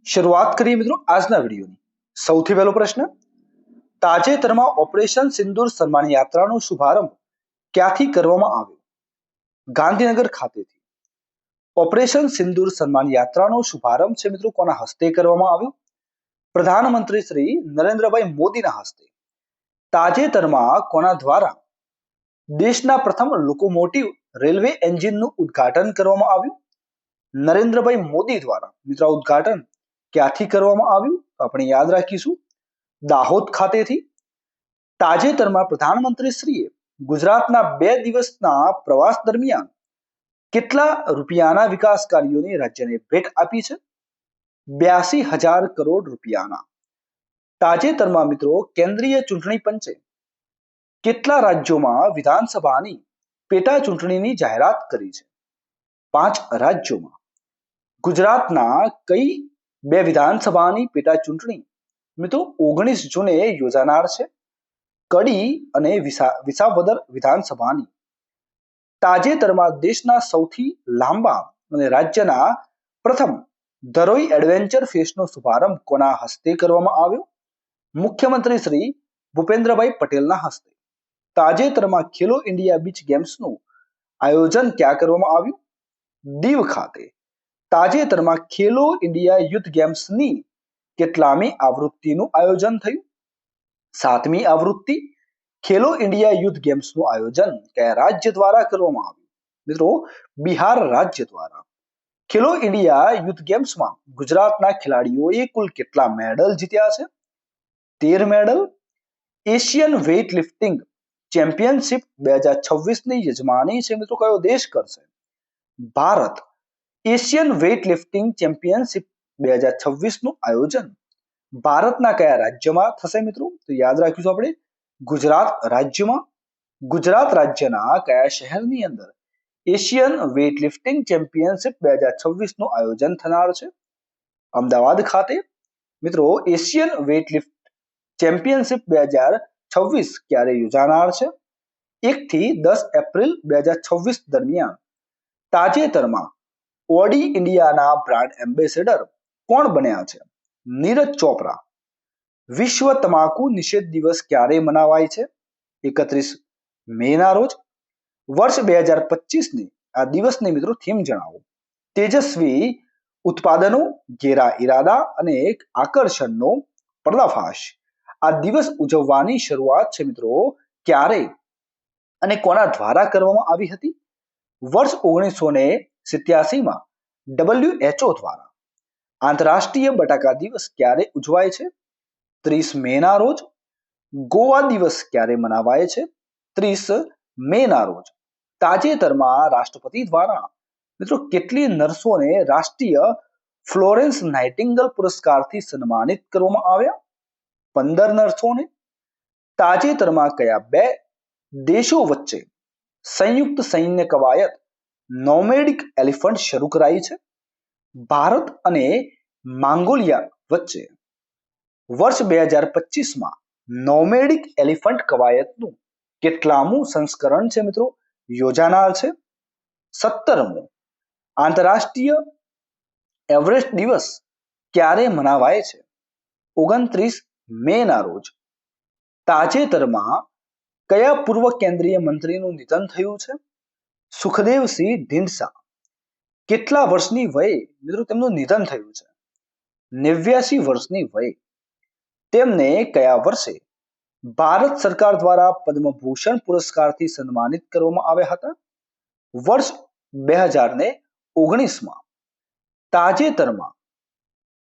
શરૂઆત કરીએ મિત્રો આજના વિડીયોની. સૌથી પહેલો પ્રશ્ન, તાજેતરમાં ઓપરેશન સિંદૂર સન્માન યાત્રાનો શુભારંભ ક્યાંથી કરવામાં આવ્યો? ગાંધીનગર ખાતેથી. ઓપરેશન સિંદૂર સન્માન યાત્રાનો શુભારંભ છે મિત્રો કોના હસ્તે કરવામાં આવ્યો? પ્રધાનમંત્રી શ્રી નરેન્દ્રભાઈ મોદીના હસ્તે. તાજેતરમાં કોના દ્વારા દેશના પ્રથમ લોકોમોટિવ રેલવે એન્જિનનું ઉદ્ઘાટન કરવામાં આવ્યું? નરેન્દ્રભાઈ મોદી દ્વારા. મિત્રો ઉદ્ઘાટન ક્યાંથી કરવામાં આવ્યું? આપણે યાદ રાખીશું દાહોદ ખાતેથી. તાજેતરમાં પ્રધાનમંત્રીશ્રીએ ગુજરાતના 2 દિવસના પ્રવાસ દરમિયાન કેટલા રૂપિયાના વિકાસ કાર્યોની રાજ્યને ભેટ આપી છે? 82,000 કરોડ રૂપિયાના. તાજેતરમાં મિત્રો કેન્દ્રીય ચૂંટણી પંચે કેટલા રાજ્યોમાં વિધાનસભાની પેટા ચૂંટણીની જાહેરાત કરી છે? 5 રાજ્યોમાં. ગુજરાતના કઈ 2 વિધાનસભાની પેટા ચૂંટણી મિત્રો 19 જૂને યોજાનાર છે? કડી અને વિસાવદર વિધાનસભાની. તાજેતરમાં દેશના સૌથી લાંબા અને રાજ્યના પ્રથમ ધરોઈ એડવેન્ચર ફેસ્ટનો શુભારંભ કોના હસ્તે કરવામાં આવ્યો? મુખ્યમંત્રી શ્રી ભૂપેન્દ્રભાઈ પટેલના હસ્તે. તાજેતરમાં ખેલો ઇન્ડિયા બીચ ગેમ્સનું આયોજન ક્યાં કરવામાં આવ્યું? દીવ ખાતે. તાજેતરમાં ખેલો ઇન્ડિયા યુથ ગેમ્સની કેટલામી આવૃત્તિનું આયોજન થયું? 7મી આવૃત્તિ. ખેલો ઇન્ડિયા યુથ ગેમ્સનું આયોજન કયા રાજ્ય દ્વારા કરવામાં આવ્યું? મિત્રો બિહાર રાજ્ય દ્વારા. ખેલો ઇન્ડિયા યુથ ગેમ્સમાં ગુજરાતના ખેલાડીઓએ કુલ કેટલા મેડલ જીત્યા છે? 13 medal. Asian weight lifting championship 2026ની યજમાની છે મિત્રો કયો દેશ કરશે? Bharat. Asian weight lifting championship 2026નું આયોજન ભારતના કયા રાજ્યમાં થશે મિત્રો? તો યાદ રાખીશું આપણે ગુજરાત રાજ્યમાં. ગુજરાત રાજ્યના કયા શહેરની અંદર એશિયન વેઇટ લિફ્ટિંગ ચેમ્પિયનશિપ 2026નું આયોજન થનાર છે? અમદાવાદ ખાતે. મિત્રો એશિયન વેઇટ લિફ્ટ ચેમ્પિયનશિપ 2026 ક્યારે યોજાનાર છે? 1 થી 10 એપ્રિલ 2026 દરમિયાન. તાજેતરમાં ઓડી ઇન્ડિયાના બ્રાન્ડ એમ્બેસેડર કોણ બન્યા છે? નીરજ ચોપરા. વિશ્વ તમાકુ નિષેધ દિવસ ક્યારે મનાવાય છે? 31 મેના રોજ. વર્ષ 2025ની આ દિવસની મિત્રો થીમ જણાવો. તેજસ્વી ઉત્પાદનો, ઘેરા ઈરાદા અને એક આકર્ષણનો પર્દાફાશ. આ દિવસ ઉજવવાની શરૂઆત છે મિત્રો ક્યારે અને કોના દ્વારા કરવામાં આવી હતી? વર્ષ 1987માં WHO દ્વારા. આંતરરાષ્ટ્રીય બટાકા દિવસ ક્યારે ઉજવાય છે? 30 મેના રોજ. ગોવા દિવસ ક્યારે મનાવાય છે? 30 મેના રોજ. તાજેતરમાં રાષ્ટ્રપતિ દ્વારા મિત્રો કેટલી નર્સોને રાષ્ટ્રીય ફ્લોરેન્સ નાઇટિંગેલ પુરસ્કારથી સન્માનિત કરવામાં આવ્યા? 15 નર્સોને. તાજેતરમાં કયા 2 દેશો વચ્ચે સંયુક્ત સૈન્ય કવાયત નોમેડિક એલિફન્ટ શરૂ કરાઈ છે? ભારત અને મંગોલિયા વચ્ચે. વર્ષ 2025માં નોમેડિક એલિફન્ટ કવાયતનું કેટલામું સંસ્કરણ છે મિત્રો યોજાનાર છે? 17મું. આંતરરાષ્ટ્રીય એવરેસ્ટ દિવસ ક્યારે મનાવાય છે? 29 મેના રોજ. તાજેતરમાં કયા પૂર્વ કેન્દ્રીય મંત્રીનું નિધન થયું છે? સુખદેવસિંહ ઢીંડસા. કેટલા વર્ષની વયે મિત્રો તેમનું નિધન થયું છે? 89 વર્ષની વયે. તેમને કયા વર્ષે ભારત સરકાર દ્વારા પદ્મભૂષણ પુરસ્કારથી સન્માનિત કરવામાં આવ્યા હતા? વર્ષ 2019માં. તાજેતરમાં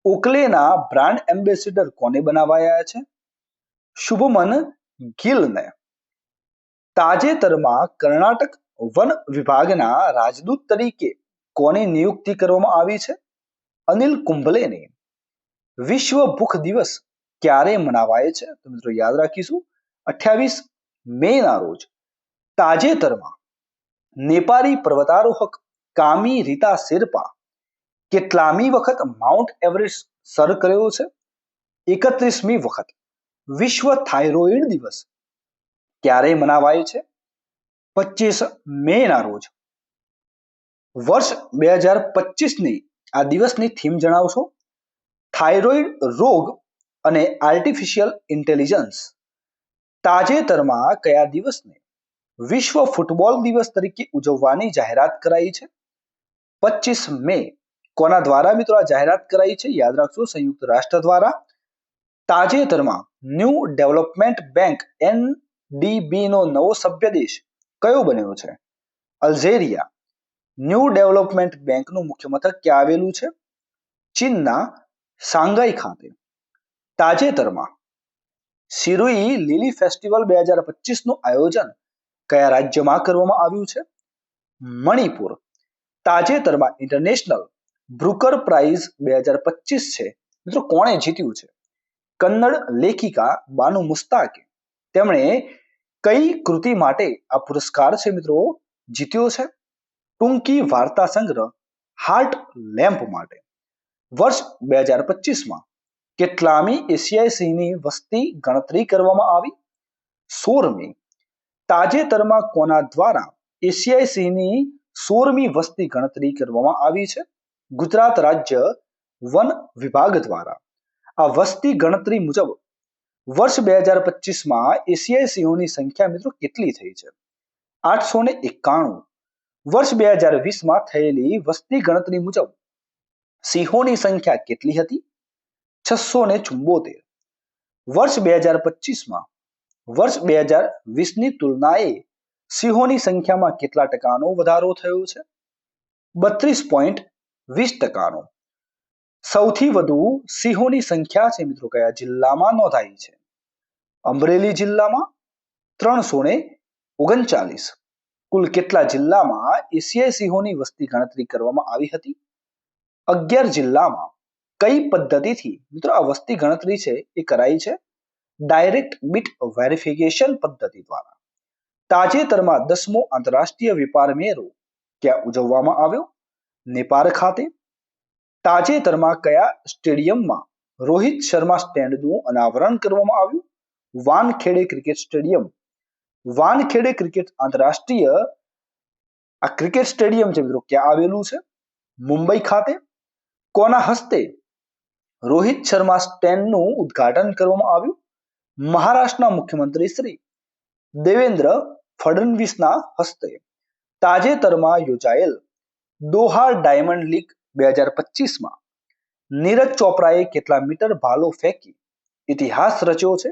ઓકલેના બ્રાન્ડ એમ્બેસેડર કોને બનાવાયા છે? શુભમન ગિલને. તાજેતરમાં કર્ણાટક વન વિભાગના રાજદૂત તરીકે કોની નિયુક્તિ કરવામાં આવી છે? અનિલ કુંબલેને. વિશ્વ ભૂખ દિવસ ક્યારે મનાવાય છે? તો મિત્રો યાદ રાખીશું 28 મેના રોજ. તાજેતરમાં નેપાળી પર્વતારોહક કામી રીતા શેરપા કેટલામી વખત માઉન્ટ એવરેસ્ટ સર કર્યો છે? 31મી વખત. વિશ્વ થાઇરોઇડ દિવસ ક્યારે મનાવાય છે? 25 મેના રોજ. વર્ષ 2025ની આ દિવસની થીમ જણાવશો? થાઇરોઇડ રોગ અને આર્ટિફિશિયલ ઇન્ટેલિજન્સ. તાજેતરમાં કયા દિવસને વિશ્વ ફૂટબોલ દિવસ તરીકે ઉજવવાની જાહેરાત કરાઈ છે? 25 મે. કોના દ્વારા મિત્રો આ જાહેરાત કરાઈ છે? યાદ રાખજો, સંયુક્ત રાષ્ટ્ર દ્વારા. તાજેતરમાં ન્યૂ ડેવલપમેન્ટ બેંક NDB નો નવો સભ્ય દેશ કયો બન્યો છે? અલ્જેરિયા. ન્યૂ ડેવલપમેન્ટ બેંકનું મુખ્ય મથક ક્યાં આવેલું છે? ચીનના શાંઘાઈ ખાતે. તાજેતરમાં શિરુઈ લીલી ફેસ્ટિવલ 2025 નું આયોજન કયા રાજ્યમાં કરવામાં આવ્યું છે? મણિપુર. તાજેતરમાં ઇન્ટરનેશનલ બ્રુકર પ્રાઇઝ 2025 છે મિત્રો કોણે જીત્યું છે? કન્નડ લેખિકા બાનુ મુસ્તાકે. તેમણે કઈ કૃતિ માટે આ પુરસ્કાર છે મિત્રો જીત્યો છે? ટૂંકી વાર્તા સંગ્રહ હાર્ટ લેમ્પ માટે. વર્ષ 2025માં કેટલામી એશિયાઈ સિંહની વસ્તી ગણતરી કરવામાં આવી? 16મી. તાજેતરમાં કોના દ્વારા એશિયાઈ સિંહની 16મી વસ્તી ગણતરી કરવામાં આવી છે? ગુજરાત રાજ્ય વન વિભાગ દ્વારા. આ વસ્તી ગણતરી મુજબ વર્ષ 2025માં એશિયાઈ સિંહોની સંખ્યા મિત્રો કેટલી થઈ છે? 891. વર્ષ 2020માં થયેલી વસ્તી ગણતરી મુજબ સિંહોની સંખ્યા કેટલી હતી? 674. વર્ષ 2025માં વર્ષ 2020ની તુલનાએ સિંહોની સંખ્યામાં કેટલા ટકાનો વધારો થયો છે? 32.20%. સૌથી વધુ સિંહોની સંખ્યા છે મિત્રો કયા જિલ્લામાં નોંધાઈ છે? અમરેલી જિલ્લામાં 339. કુલ કેટલા જિલ્લામાં એશિયાઈ સિંહોની વસ્તી ગણતરી કરવામાં આવી હતી? 11 જિલ્લામાં. કઈ પદ્ધતિથી મિત્રો આ વસ્તી ગણતરી છે એ કરાઈ છે? ડાયરેક્ટ બીટ વેરિફિકેશન પદ્ધતિ દ્વારા. તાજેતરમાં 10મો આંતરરાષ્ટ્રીય વેપાર મેળો ક્યાં ઉજવવામાં આવ્યો? નેપાળ ખાતે. તાજેતરમાં કયા સ્ટેડિયમમાં રોહિત શર્મા સ્ટેન્ડનું અનાવરણ કરવામાં આવ્યું? Wankhede cricket stadium. Wankhede cricket આંતરરાષ્ટ્રીય આ ક્રિકેટ સ્ટેડિયમ છે મિત્રો ક્યાં આવેલું છે? મુંબઈ ખાતે. કોના હસ્તે રોહિત શર્મા સ્ટેન્ડનું ઉદ્ઘાટન કરવામાં આવ્યું? મહારાષ્ટ્રના મુખ્યમંત્રી શ્રી દેવેન્દ્ર ફડણવીસના હસ્તે. તાજેતરમાં યોજાયેલ દોહા ડાયમંડ લીગ 2025માં નીરજ ચોપરાએ કેટલા મીટર ભાલો ફેંકી ઇતિહાસ રચ્યો છે?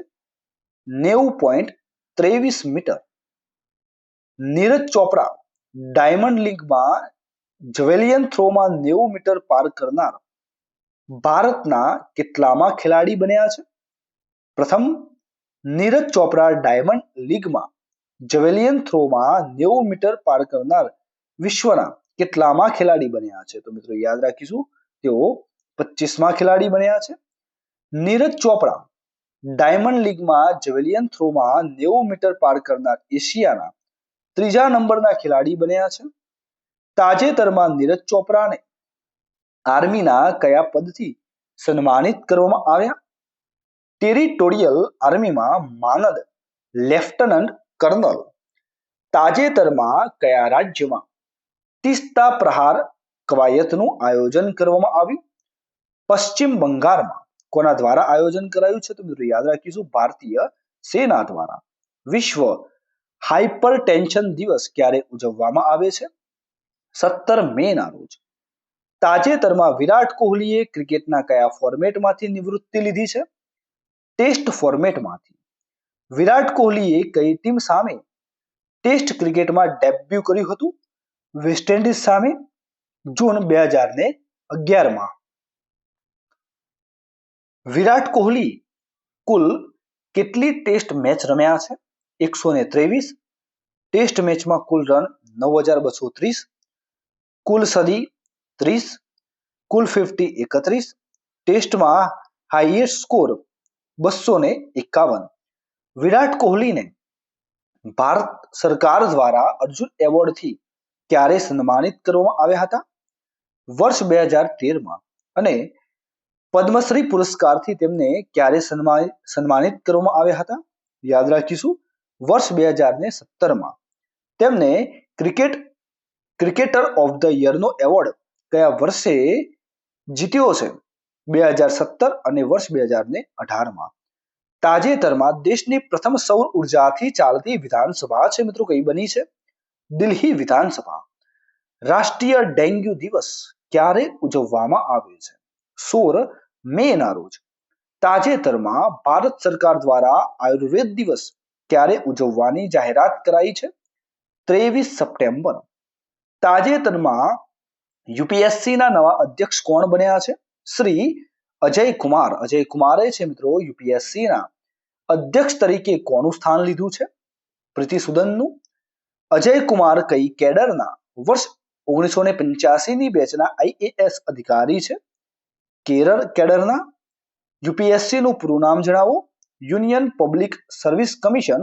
90.23 મીટર. નીરજ ચોપરા ડાયમંડ લીગમાં જેવેલિયન થ્રોમાં 90 મીટર પાર કરનાર ભારતના કેટલામાં ખેલાડી બન્યા છે? પ્રથમ. નીરજ ચોપરા ડાયમંડ લીગમાં જેવેલિયન થ્રોમાં 90 મીટર પાર કરનાર વિશ્વના કેટલામાં ખેલાડી બન્યા છે? તો મિત્રો યાદ રાખીશું તેઓ 25માં ખેલાડી બન્યા છે. નીરજ ચોપરા ડાયમંડ લીગમાં જેવેલિયન થ્રોમાં 90 મીટર પાર કરનાર એશિયાના 3જા નંબરના ખેલાડી બન્યા છે. તાજેતરમાં નીરજ ચોપરાને આર્મીના કયા પદથી સન્માનિત કરવામાં આવ્યા? ટેરિટોરિયલ આર્મીમાં માનદ લેફ્ટનન્ટ કર્નલ. તાજેતરમાં કયા રાજ્યમાં તીસ્તા પ્રહાર કવાયતનું આયોજન કરવામાં આવ્યું? પશ્ચિમ બંગાળમાં. કોના દ્વારા આયોજન કરાયું છે? તો મિત્રો યાદ રાખીશું ભારતીય સેના દ્વારા. વિશ્વ હાઇપરટેન્શન દિવસ ક્યારે ઉજવવામાં આવે છે? 17 મેના રોજ. તાજેતરમાં વિરાટ કોહલીએ ક્રિકેટના કયા ફોર્મેટમાંથી નિવૃત્તિ લીધી છે? ટેસ્ટ ફોર્મેટમાંથી. વિરાટ કોહલીએ કઈ ટીમ સામે ટેસ્ટ ક્રિકેટમાં ડેબ્યુ કર્યું હતું? વેસ્ટ ઇન્ડિઝ સામે જૂન 2011માં. વિરાટ કોહલી કુલ કેટલી ટેસ્ટ મેચ રમ્યા છે? 123. ટેસ્ટ મેચમાં કુલ રન 9230. કુલ સદી 30. કુલ 50 31. ટેસ્ટમાં હાઈએસ્ટ સ્કોર 251. વિરાટ કોહલીને ભારત સરકાર દ્વારા અર્જુન એવોર્ડથી ક્યારે સન્માનિત કરવામાં આવ્યા હતા? વર્ષ 2013માં. અને પદ્મશ્રી પુરસ્કારથી તેમને ક્યારે સન્માનિત કરવામાં આવ્યા હતા? યાદ રાખીશું વર્ષ 2017માં. તેમને ક્રિકેટર ઓફ ધ યરનો એવોર્ડ કયા વર્ષે જીત્યો છે? 2017 અને વર્ષ 2018માં તાજેતરમાં દેશની પ્રથમ સૌર ઉર્જાથી ચાલતી વિધાનસભા છે મિત્રો કઈ બની છે? દિલ્હી વિધાનસભા. રાષ્ટ્રીય ડેન્ગ્યુ દિવસ ક્યારે ઉજવવામાં આવે છે? 16 મેના રોજ. તાજેતરમાં ભારત સરકાર દ્વારા આયુર્વેદ દિવસ ક્યારે ઉજવવાની જાહેરાત કરાઈ છે? 23 સપ્ટેમ્બર. તાજેતરમાં યુપીએસસીના નવા અધ્યક્ષ કોણ બન્યા છે? શ્રી અજય કુમાર. અજય કુમારે છે મિત્રો યુપીએસસીના અધ્યક્ષ તરીકે કોનું સ્થાન લીધું છે? પ્રીતિ સુદનનું. અજય કુમાર કઈ કેડરના વર્ષ 1985ની બેચના આઈએએસ અધિકારી છે? કેરળ કેડરના. યુપીએસસીનું પૂરું નામ જણાવો. યુનિયન પબ્લિક સર્વિસ કમિશન,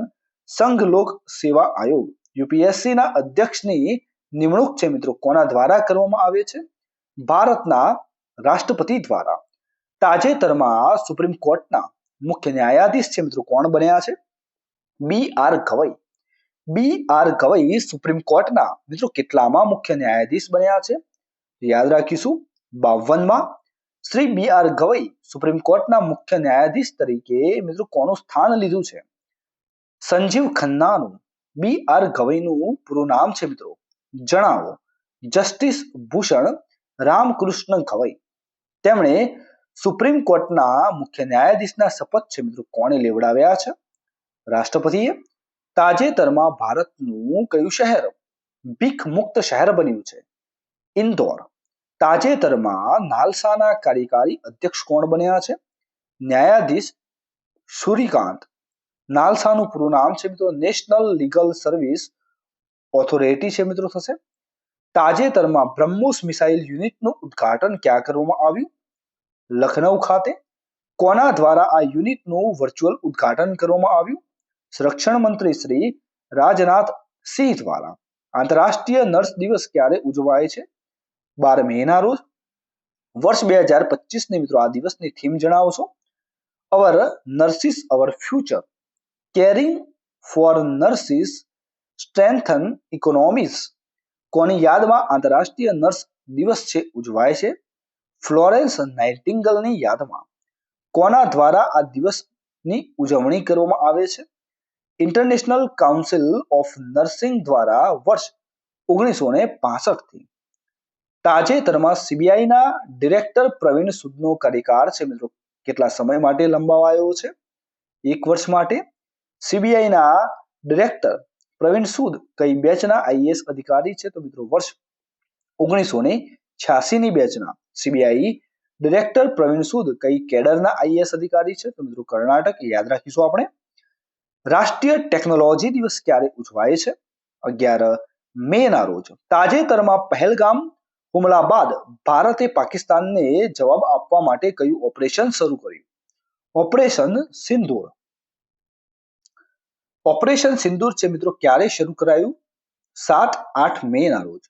સંઘ લોક સેવા આયોગ. યુપીએસસીના અધ્યક્ષની નિમણૂક છે મિત્રો કોના દ્વારા કરવામાં આવે છે? ભારતના રાષ્ટ્રપતિ દ્વારા. તાજેતરમાં સુપ્રીમ કોર્ટના મુખ્ય ન્યાયાધીશ છે મિત્રો કોણ બન્યા છે? બી.આર. ગવઈ. બી.આર. ગવઈ સુપ્રીમ કોર્ટના મિત્રો કેટલામાં મુખ્ય ન્યાયાધીશ બન્યા છે? યાદ રાખીશું 52માં. શ્રી બી.આર. ગવઈ સુપ્રીમ કોર્ટના મુખ્ય ન્યાયાધીશ તરીકે મિત્રો કોનું સ્થાન લીધું છે? સંજીવ ખન્નાનું. બી.આર. ગવઈનું પૂરું નામ છે મિત્રો જણાવો. જસ્ટિસ ભૂષણ રામકૃષ્ણ ગવઈ. તેમણે સુપ્રીમ કોર્ટના મુખ્ય ન્યાયાધીશના શપથ છે મિત્રો કોણે લેવડાવ્યા છે? રાષ્ટ્રપતિએ. તાજેતરમાં ભારતનું કયું શહેર ભીખ મુક્ત શહેર બન્યું છે? ઇન્દોર. તાજેતરમાં નાલસાના કાર્યકારી અધ્યક્ષ કોણ બન્યા છે? ન્યાયાધીશ સૂર્યકાંત. નાલસાનું પૂરું નામ છે મિત્રો નેશનલ લીગલ સર્વિસ ઓથોરિટી છે મિત્રો થશે. તાજેતરમાં બ્રહ્મોસ મિસાઇલ યુનિટનું ઉદ્ઘાટન ક્યાં કરવામાં આવ્યું? લખનઉ ખાતે. કોના દ્વારા આ યુનિટનું વર્ચ્યુઅલ ઉદ્ઘાટન કરવામાં આવ્યું? સંરક્ષણ મંત્રી શ્રી રાજનાથ સિંહ દ્વારા. આંતરરાષ્ટ્રીય નર્સ દિવસ ક્યારે ઉજવાય છે? 12 મેના રોજ. વર્ષ 2025ની મિત્રો આ દિવસની થીમ જણાવશો. Our nurses our future. Caring for nurses strengthen economies. કોની યાદમાં આંતરરાષ્ટ્રીય નર્સ દિવસ છે ઉજવાય છે? ફ્લોરેન્સ નાઇટિંગેલની યાદમાં. કોના દ્વારા આ દિવસની ઉજવણી કરવામાં આવે છે? ઇન્ટરનેશનલ કાઉન્સિલ ઓફ નર્સિંગ દ્વારા વર્ષ 1965થી. તાજેતરમાં સીબીઆઈના ડિરેક્ટર પ્રવીણ સૂદનો કાર્યકાળ છે મિત્રો કેટલા સમય માટે લંબાવાયો છે? 1 વર્ષ માટે. સીબીઆઈના ડિરેક્ટર પ્રવીણ સૂદ કઈ બેચના આઈએએસ અધિકારી છે? તો મિત્રો વર્ષ 1986ની બેચના સીબીઆઈ ડિરેક્ટર પ્રવીણ સૂદ કઈ કેડરના આઈએએસ અધિકારી છે? તો મિત્રો કર્ણાટક. યાદ રાખીશું આપણે. રાષ્ટ્રીય ટેકનોલોજી દિવસ ક્યારે ઉજવાય છે? 11 મેના રોજ. તાજેતરમાં પહેલગામ હુમલા બાદ ભારતે પાકિસ્તાનને જવાબ આપવા માટે કયું ઓપરેશન શરૂ કર્યું? ઓપરેશન સિંદૂર. ઓપરેશન સિંદૂર છે મિત્રો ક્યારે શરૂ કરાયું? 7-8 મેના રોજ.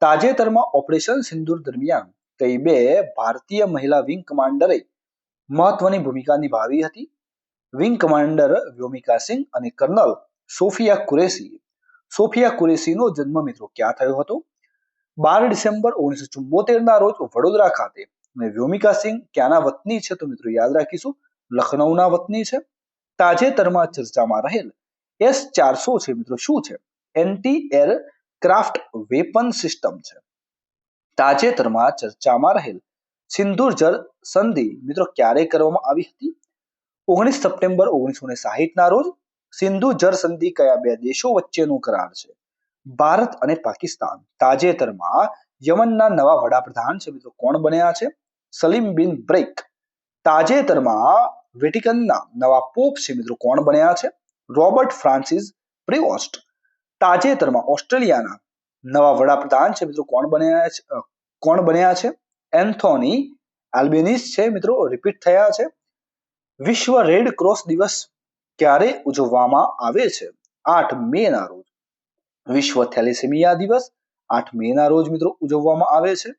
તાજેતરમાં ઓપરેશન સિંદૂર દરમિયાન કઈ બે ભારતીય મહિલા વિંગ કમાન્ડરે મહત્વની ભૂમિકા નિભાવી હતી? વિંગ કમાન્ડર વ્યોમિકા સિંહ અને કર્નલ સોફિયા કુરેશી. સોફિયા કુરેશીનો જન્મ મિત્રો ક્યાં થયો હતો? 12 ડિસેમ્બર 1974ના રોજ વડોદરા ખાતે. અને વ્યોમિકા સિંહ ક્યાંના વતની છે? તો મિત્રો યાદ રાખીશું લખનૌના વતની છે. તાજેતરમાં ચર્ચામાં રહેલ S-400 છે મિત્રો શું છે? એન્ટી એરક્રાફ્ટ વેપન સિસ્ટમ છે. તાજેતરમાં ચર્ચામાં રહેલ સિંદૂર જળ સંધિ મિત્રો ક્યારે કરવામાં આવી હતી? 19 સપ્ટેમ્બર 1960ના રોજ. સિંધુ જળ સંધિ કયા બે દેશો વચ્ચેનો કરાર છે? ભારત અને પાકિસ્તાન. તાજેતરમાં યમનના નવા વડાપ્રધાન છે મિત્રો કોણ બન્યા છે? સલીમ બિન બ્રેક. તાજેતરમાં વેટિકનના નવા પોપ છે મિત્રો કોણ બન્યા છે? Robert Francis Prevost. તાજેતરમાં ઓસ્ટ્રેલિયાના નવા વડાપ્રધાન છે મિત્રો કોણ બન્યા છે? એન્થોની આલ્બેનીઝ છે મિત્રો રિપીટ થયા છે. વિશ્વ રેડ ક્રોસ દિવસ ક્યારે ઉજવવામાં આવે છે? 8 મેના રોજ. વિશ્વ થેલેસેમિયા દિવસ 8 મેના રોજ મિત્રો ઉજવવામાં આવે છે.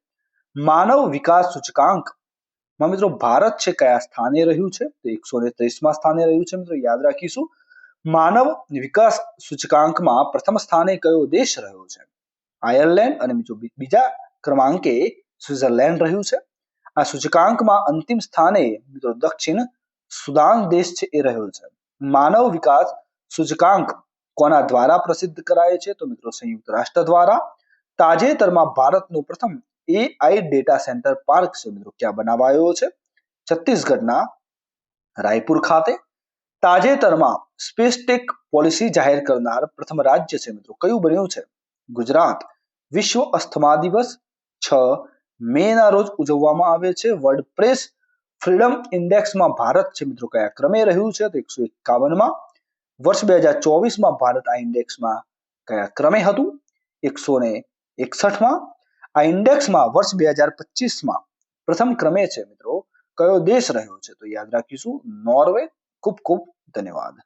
માનવ વિકાસ સૂચકાંકમાં મિત્રો ભારત છે કયા સ્થાને રહ્યું છે? તો 133માં સ્થાને રહ્યું છે મિત્રો યાદ રાખીશું. માનવ વિકાસ સૂચકાંકમાં પ્રથમ સ્થાને કયો દેશ રહ્યો છે? આયર્લેન્ડ. અને બીજા ક્રમાંકે સ્વિટ્ઝરલેન્ડ રહ્યું છે. આ સૂચકાંકમાં અંતિમ સ્થાને મિત્રો દક્ષિણ સુદાન દેશ છે એ રહ્યો છે. માનવ વિકાસ સૂચકાંક કોના દ્વારા પ્રસિદ્ધ કરાય છે? તો મિત્રો સંયુક્ત રાષ્ટ્ર દ્વારા. તાજેતરમાં ભારતનું પ્રથમ AI ડેટા સેન્ટર પાર્ક છે મિત્રો ક્યાં બનાવાયો છે? છત્તીસગઢના રાયપુર ખાતે. તાજેતરમાં સ્પેસ ટેક પોલિસી જાહેર કરનાર પ્રથમ રાજ્ય છે મિત્રો કયું બન્યું છે? ગુજરાત. વિશ્વ અસ્થમા દિવસ 6 મેના રોજ ઉજવવામાં આવે છે. વર્લ્ડ પ્રેસ ફ્રીડમ ઇન્ડેક્સમાં ભારત છે મિત્રો કયા ક્રમે રહ્યું છે? તો 151માં. વર્ષ 2024માં ભારત આ ઇન્ડેક્સમાં કયા ક્રમે હતું? 161માં. આ ઇન્ડેક્સમાં વર્ષ 2025માં પ્રથમ ક્રમે છે મિત્રો કયો દેશ રહ્યો છે? તો યાદ રાખીશું નોર્વે. ખૂબ ખૂબ ધન્યવાદ.